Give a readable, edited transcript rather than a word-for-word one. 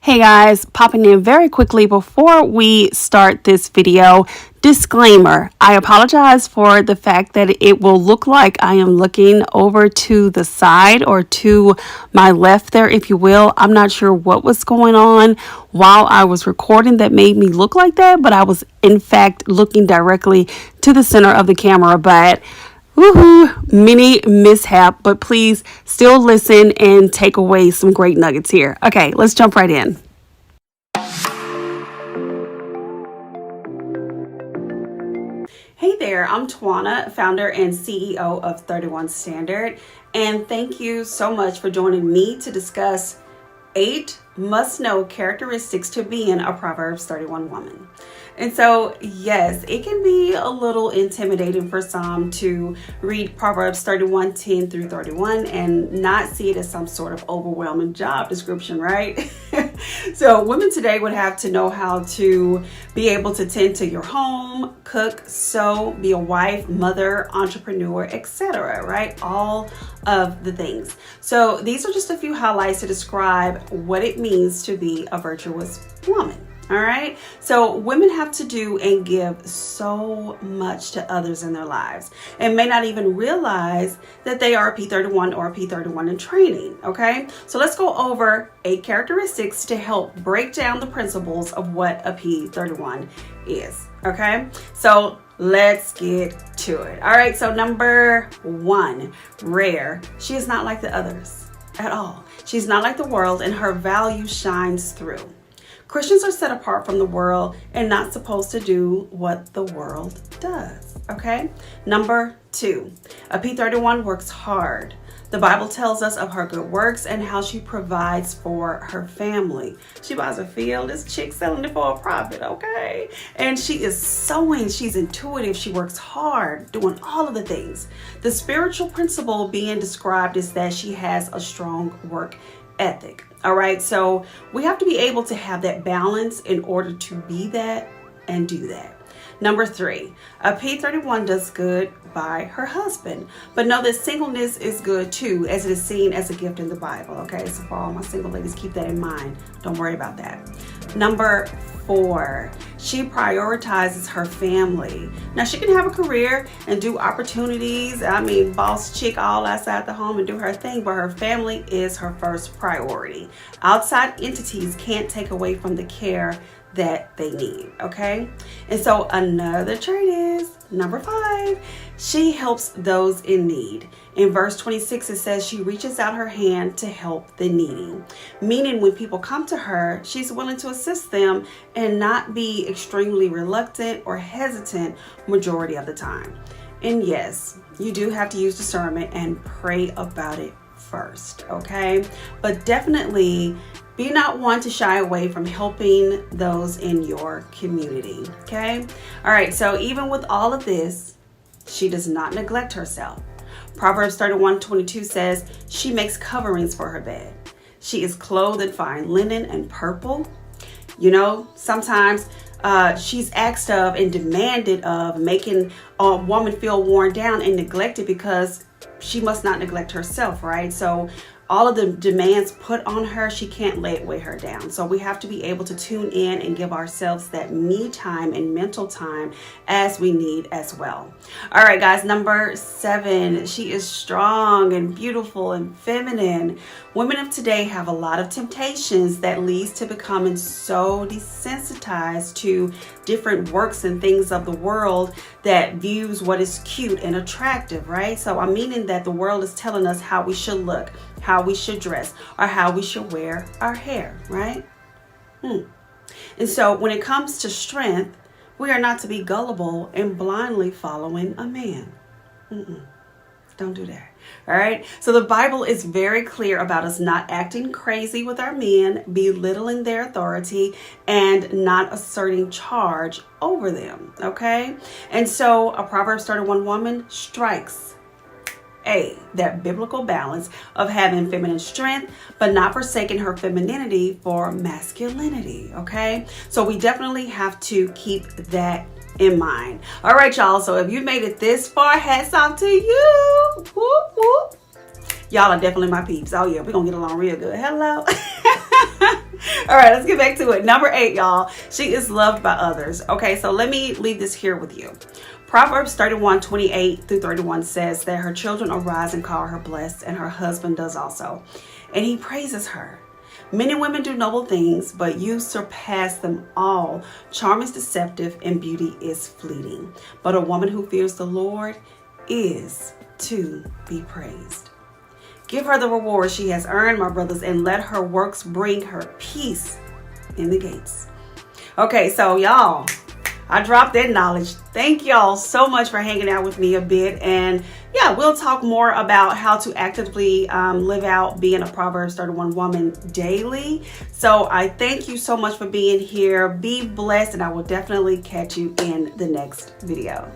Hey guys, popping in very quickly before we start this video. Disclaimer, I apologize for the fact that it will look like I am looking over to the side or to my left there, if you will. I'm not sure what was going on while I was recording that made me look like that, but I was in fact looking directly to the center of the camera. But woohoo, mini mishap, but please still listen and take away some great nuggets here. Okay, let's jump right in. Hey there, I'm Tawana, founder and CEO of 31 Standard, and thank you so much for joining me to discuss 8 must-know characteristics to being a Proverbs 31 woman. And so, yes, it can be a little intimidating for some to read Proverbs 31, 10 through 31 and not see it as some sort of overwhelming job description, right? So women today would have to know how to be able to tend to your home, cook, sew, be a wife, mother, entrepreneur, etc., right? All of the things. So these are just a few highlights to describe what it means to be a virtuous woman. All right. So women have to do and give so much to others in their lives and may not even realize that they are a P31 or a P31 in training. Okay. So let's go over 8 characteristics to help break down the principles of what a P31 is. Okay. So let's get to it. All right. So number 1, rare. She is not like the others at all. She's not like the world, and her value shines through. Christians are set apart from the world and not supposed to do what the world does, okay? Number 2, a P31 works hard. The Bible tells us of her good works and how she provides for her family. She buys a field, this chick selling it for a profit, okay? And she is sewing, she's intuitive, she works hard, doing all of the things. The spiritual principle being described is that she has a strong work ethic. All right, so we have to be able to have that balance in order to be that and do that. Number 3, a P31 does good by her husband, but know that singleness is good too, as it is seen as a gift in the Bible. Okay, so for all my single ladies, keep that in mind. Don't worry about that. Number 4, she prioritizes her family. Now, she can have a career and do opportunities. Boss chick all outside the home and do her thing, but her family is her first priority. Outside entities can't take away from the care that they need, okay? And so another trait is number 5, she helps those in need. In verse 26, it says she reaches out her hand to help the needy, meaning when people come to her, she's willing to assist them and not be extremely reluctant or hesitant majority of the time. And yes, you do have to use discernment and pray about it first, okay? But definitely be not one to shy away from helping those in your community, okay? All right, so even with all of this, she does not neglect herself. Proverbs 31:22 says she makes coverings for her bed. She is clothed in fine linen and purple. You know, sometimes she's asked of and demanded of, making a woman feel worn down and neglected because she must not neglect herself, right? So all of the demands put on her, she can't let it weigh her down. So we have to be able to tune in and give ourselves that me time and mental time as we need as well. All right, guys, number 7, she is strong and beautiful and feminine. Women of today have a lot of temptations that leads to becoming so desensitized to different works and things of the world that views what is cute and attractive, right? So I'm meaning that the world is telling us how we should look, how we should dress, or how we should wear our hair, right? And so when it comes to strength, we are not to be gullible and blindly following a man. Don't do that. All right. So the Bible is very clear about us not acting crazy with our men, belittling their authority, and not asserting charge over them. Okay. And so a Proverbs 31 woman strikes that biblical balance of having feminine strength, but not forsaking her femininity for masculinity. Okay. So we definitely have to keep that in mind. All right, y'all. So if you made it this far, hats off to you. Whoop, whoop. Y'all are definitely my peeps. Oh yeah, we're gonna get along real good. Hello. All right, let's get back to it. Number 8, y'all. She is loved by others. Okay, so let me leave this here with you. Proverbs 31:28-31 says that her children arise and call her blessed, and her husband does also. And he praises her. Men and women do noble things, but you surpass them all. Charm is deceptive and beauty is fleeting. But a woman who fears the Lord is to be praised. Give her the reward she has earned, my brothers, and let her works bring her peace in the gates. Okay, so y'all, I dropped that knowledge. Thank y'all so much for hanging out with me a bit. And yeah, we'll talk more about how to actively live out being a Proverbs 31 woman daily. So I thank you so much for being here. Be blessed, and I will definitely catch you in the next video.